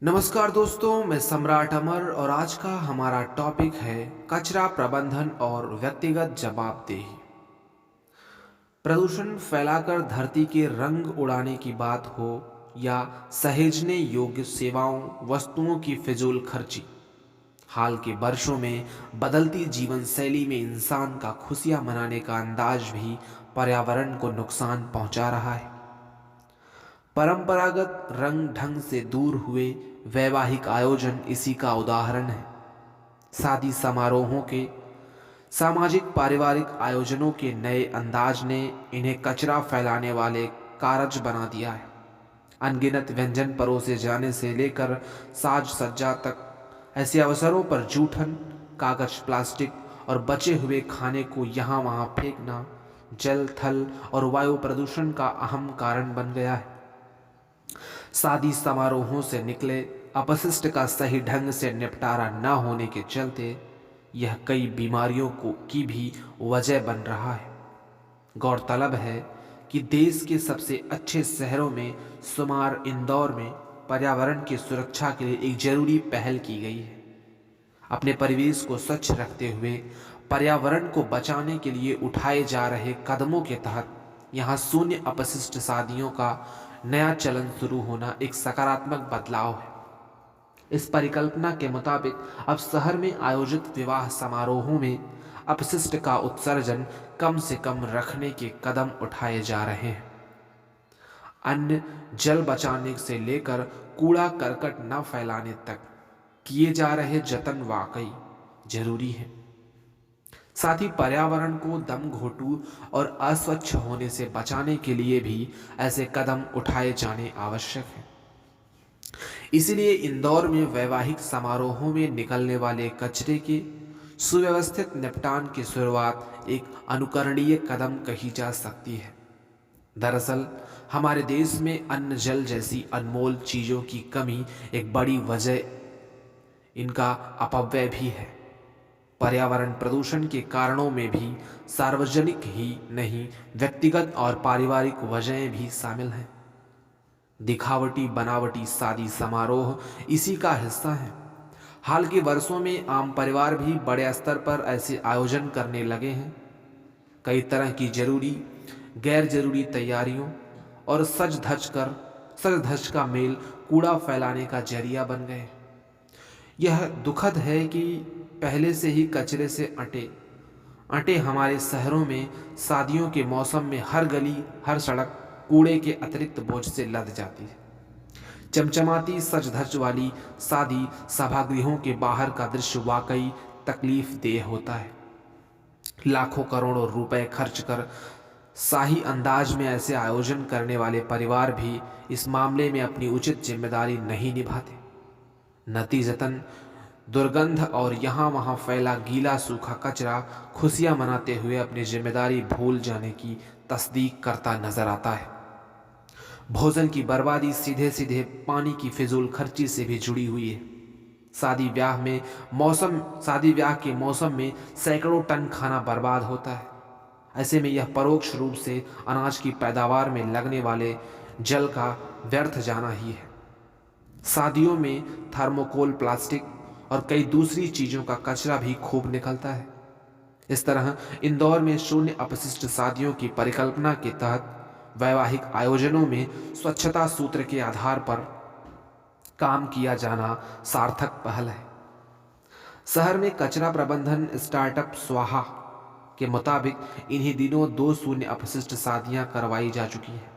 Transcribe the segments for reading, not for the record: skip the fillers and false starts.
नमस्कार दोस्तों, मैं सम्राट अमर और आज का हमारा टॉपिक है कचरा प्रबंधन और व्यक्तिगत जवाबदेही। प्रदूषण फैलाकर धरती के रंग उड़ाने की बात हो या सहेजने योग्य सेवाओं वस्तुओं की फिजूल खर्ची, हाल के वर्षों में बदलती जीवन शैली में इंसान का खुशियां मनाने का अंदाज भी पर्यावरण को नुकसान पहुंचा रहा है। परंपरागत रंग ढंग से दूर हुए वैवाहिक आयोजन इसी का उदाहरण है। शादी समारोहों के सामाजिक पारिवारिक आयोजनों के नए अंदाज ने इन्हें कचरा फैलाने वाले कारज बना दिया है। अनगिनत व्यंजन परोसे जाने से लेकर साज सज्जा तक ऐसे अवसरों पर जूठन, कागज, प्लास्टिक और बचे हुए खाने को यहाँ वहाँ फेंकना जल, थल और वायु प्रदूषण का अहम कारण बन गया है। शादी समारोहों से निकले अपशिष्ट का सही ढंग से निपटारा न होने के चलते यह कई बीमारियों की भी वजह बन रहा है। गौरतलब है कि देश के सबसे अच्छे शहरों में शुमार इंदौर में पर्यावरण की सुरक्षा के लिए एक जरूरी पहल की गई है। अपने परिवेश को स्वच्छ रखते हुए पर्यावरण को बचाने के लिए उठाए जा रहे कदमों के तहत यहाँ शून्य अपशिष्ट शादियों का नया चलन शुरू होना एक सकारात्मक बदलाव है। इस परिकल्पना के मुताबिक अब शहर में आयोजित विवाह समारोहों में अपशिष्ट का उत्सर्जन कम से कम रखने के कदम उठाए जा रहे हैं। अन्न जल बचाने से लेकर कूड़ा करकट न फैलाने तक किए जा रहे जतन वाकई जरूरी है। साथ ही पर्यावरण को दम घोंटू और अस्वच्छ होने से बचाने के लिए भी ऐसे कदम उठाए जाने आवश्यक है। इसीलिए इंदौर में वैवाहिक समारोहों में निकलने वाले कचरे के सुव्यवस्थित निपटान की शुरुआत एक अनुकरणीय कदम कही जा सकती है। दरअसल हमारे देश में अन्न जल जैसी अनमोल चीजों की कमी एक बड़ी वजह इनका अपव्यय भी है। पर्यावरण प्रदूषण के कारणों में भी सार्वजनिक ही नहीं व्यक्तिगत और पारिवारिक वजहें भी शामिल हैं। दिखावटी बनावटी शादी समारोह इसी का हिस्सा है। हाल के वर्षों में आम परिवार भी बड़े स्तर पर ऐसे आयोजन करने लगे हैं। कई तरह की जरूरी गैर जरूरी तैयारियों और सज धज का मेल कूड़ा फैलाने का जरिया बन गए। यह दुखद है कि पहले से ही कचरे से अटे हमारे शहरों में शादियों के मौसम में हर गली हर सड़क कूड़े के अतिरिक्त बोझ से लद जाती है। चमचमाती सज धज वाली शादी सभागृहों के बाहर का दृश्य वाकई तकलीफ देह होता है। लाखों करोड़ों रुपए खर्च कर शाही अंदाज में ऐसे आयोजन करने वाले परिवार भी इस मामले में अपनी उचित जिम्मेदारी नहीं निभाते। नतीजतन दुर्गंध और यहाँ वहाँ फैला गीला सूखा कचरा खुशियां मनाते हुए अपनी जिम्मेदारी भूल जाने की तस्दीक करता नजर आता है। भोजन की बर्बादी सीधे सीधे पानी की फिजूल खर्ची से भी जुड़ी हुई है। शादी ब्याह के मौसम में सैकड़ों टन खाना बर्बाद होता है। ऐसे में यह परोक्ष रूप से अनाज की पैदावार में लगने वाले जल का व्यर्थ जाना ही है। शादियों में थर्मोकोल, प्लास्टिक और कई दूसरी चीजों का कचरा भी खूब निकलता है। इस तरह इंदौर में शून्य अपशिष्ट शादियों की परिकल्पना के तहत वैवाहिक आयोजनों में स्वच्छता सूत्र के आधार पर काम किया जाना सार्थक पहल है। शहर में कचरा प्रबंधन स्टार्टअप स्वाहा के मुताबिक इन्हीं दिनों 2 शून्य अपशिष्ट शादियां करवाई जा चुकी हैं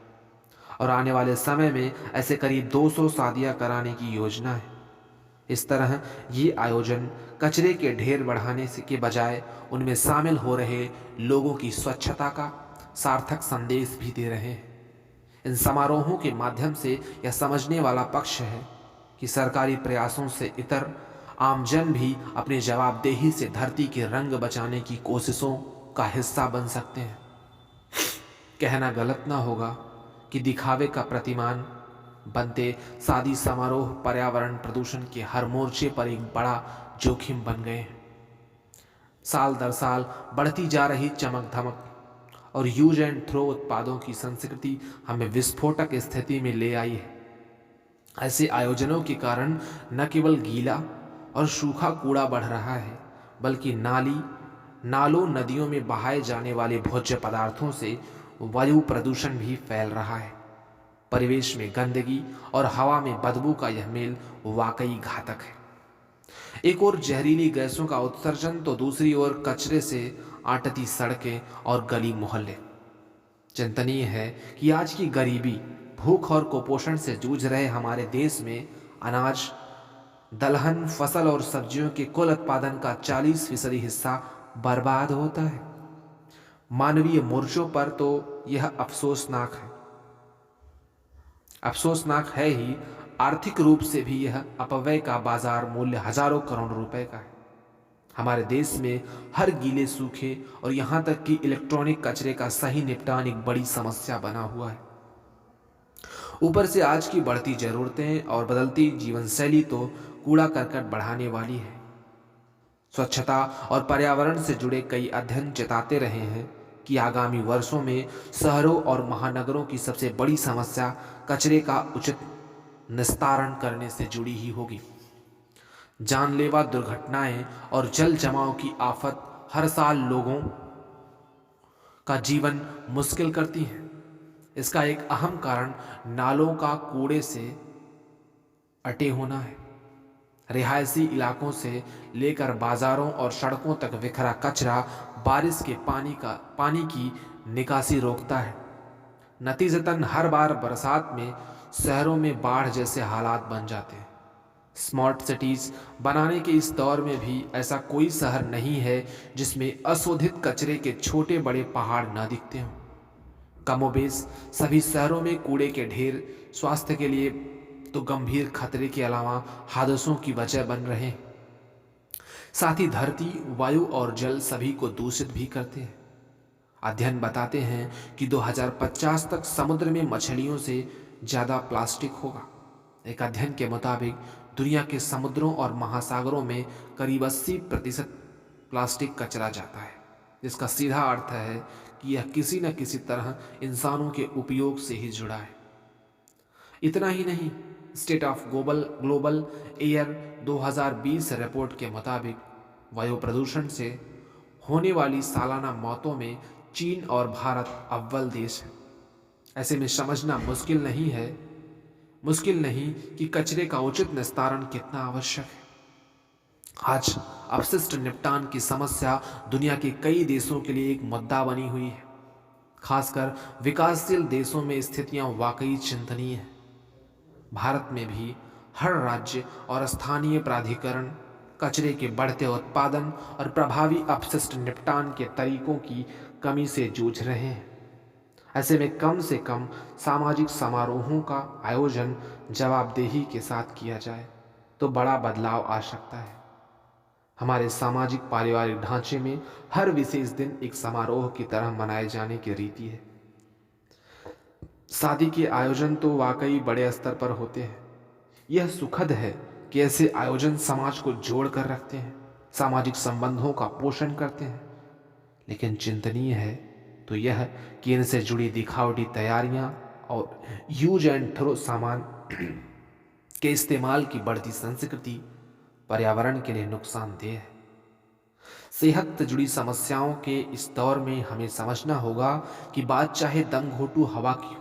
और आने वाले समय में ऐसे करीब 200 शादियां कराने की योजना है। इस तरह ये आयोजन कचरे के ढेर बढ़ाने के बजाय उनमें शामिल हो रहे लोगों की स्वच्छता का सार्थक संदेश भी दे रहे हैं। इन समारोहों के माध्यम से यह समझने वाला पक्ष है कि सरकारी प्रयासों से इतर आमजन भी अपनी जवाबदेही से धरती के रंग बचाने की कोशिशों का हिस्सा बन सकते हैं। कहना गलत ना होगा कि दिखावे का प्रतिमान बनते शादी समारोह पर्यावरण प्रदूषण के हर मोर्चे पर एक बड़ा जोखिम बन गए हैं। साल दर साल बढ़ती जा रही चमक धमक और यूज एंड थ्रो उत्पादों की संस्कृति हमें विस्फोटक स्थिति में ले आई है। ऐसे आयोजनों के कारण न केवल गीला और सूखा कूड़ा बढ़ रहा है, बल्कि नालों नदियों में बहाए जाने वाले भोज्य पदार्थों से वायु प्रदूषण भी फैल रहा है। परिवेश में गंदगी और हवा में बदबू का यह मेल वाकई घातक है। एक ओर जहरीली गैसों का उत्सर्जन तो दूसरी ओर कचरे से आटती सड़कें और गली मोहल्ले। चिंतनीय है कि आज की गरीबी, भूख और कुपोषण से जूझ रहे हमारे देश में अनाज, दलहन, फसल और सब्जियों के कुल उत्पादन का 40% हिस्सा बर्बाद होता है। मानवीय मोर्चों पर तो यह अफसोसनाक है ही, आर्थिक रूप से भी यह अपव्यय का बाजार मूल्य हजारों करोड़ रुपए का है। हमारे देश में हर गीले, सूखे और यहाँ तक कि इलेक्ट्रॉनिक कचरे का सही निपटान एक बड़ी समस्या बना हुआ है। ऊपर से आज की बढ़ती जरूरतें और बदलती जीवन शैली तो कूड़ा करकट बढ़ाने वाली है। स्वच्छता और पर्यावरण से जुड़े कई अध्ययन चेताते रहे हैं कि आगामी वर्षों में शहरों और महानगरों की सबसे बड़ी समस्या कचरे का उचित निस्तारण करने से जुड़ी ही होगी। जानलेवा दुर्घटनाएं और जल जमाव की आफत हर साल लोगों का जीवन मुश्किल करती हैं। इसका एक अहम कारण नालों का कूड़े से अटे होना है। रिहायशी इलाकों से लेकर बाजारों और सड़कों तक बिखरा कचरा बारिश के पानी की निकासी रोकता है। नतीजतन हर बार बरसात में शहरों में बाढ़ जैसे हालात बन जाते हैं। स्मार्ट सिटीज बनाने के इस दौर में भी ऐसा कोई शहर नहीं है जिसमें अशोधित कचरे के छोटे बड़े पहाड़ न दिखते हों। कमोबेश सभी शहरों में कूड़े के ढेर स्वास्थ्य के लिए तो गंभीर खतरे के अलावा हादसों की वजह बन रहे हैं। साथ ही धरती, वायु और जल सभी को दूषित भी करते हैं। अध्ययन बताते हैं कि 2050 तक समुद्र में मछलियों से ज्यादा प्लास्टिक होगा। एक अध्ययन के मुताबिक दुनिया के समुद्रों और महासागरों में करीब 80% प्लास्टिक कचरा जाता है, जिसका सीधा अर्थ है कि यह किसी न किसी तरह इंसानों के उपयोग से ही जुड़ा है। इतना ही नहीं, state of global air 2020 report के मुताबिक वायु प्रदूषण से होने वाली सालाना मौतों में चीन और भारत अव्वल देश है। ऐसे में समझना मुश्किल नहीं कि कचरे का उचित निस्तारण कितना आवश्यक है। आज अपशिष्ट निपटान की समस्या दुनिया के कई देशों के लिए एक मुद्दा बनी हुई है। खासकर विकासशील देशों में स्थितियां वाकई चिंतनीय हैं। भारत में भी हर राज्य और स्थानीय प्राधिकरण कचरे के बढ़ते उत्पादन और प्रभावी अपशिष्ट निपटान के तरीकों की कमी से जूझ रहे हैं। ऐसे में कम से कम सामाजिक समारोहों का आयोजन जवाबदेही के साथ किया जाए तो बड़ा बदलाव आ सकता है। हमारे सामाजिक पारिवारिक ढांचे में हर विशेष दिन एक समारोह की तरह मनाए जाने की रीति है। शादी के आयोजन तो वाकई बड़े स्तर पर होते हैं। यह सुखद है कि ऐसे आयोजन समाज को जोड़ कर रखते हैं, सामाजिक संबंधों का पोषण करते हैं। लेकिन चिंतनीय है तो यह कि इनसे जुड़ी दिखावटी तैयारियां और यूज एंड थ्रो सामान के इस्तेमाल की बढ़ती संस्कृति पर्यावरण के लिए नुकसानदेह है। सेहत से जुड़ी समस्याओं के इस दौर में हमें समझना होगा कि बात चाहे दम घोंटू हवा की हो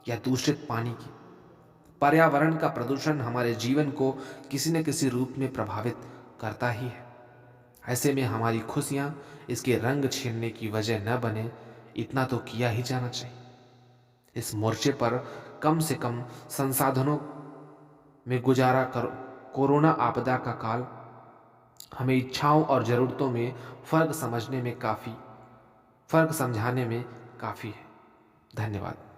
या दूषित पानी की, पर्यावरण का प्रदूषण हमारे जीवन को किसी न किसी रूप में प्रभावित करता ही है। ऐसे में हमारी खुशियां इसके रंग छीनने की वजह न बने, इतना तो किया ही जाना चाहिए। इस मोर्चे पर कम से कम संसाधनों में गुजारा कर कोरोना आपदा का काल हमें इच्छाओं और जरूरतों में फर्क समझाने में काफ़ी है। धन्यवाद।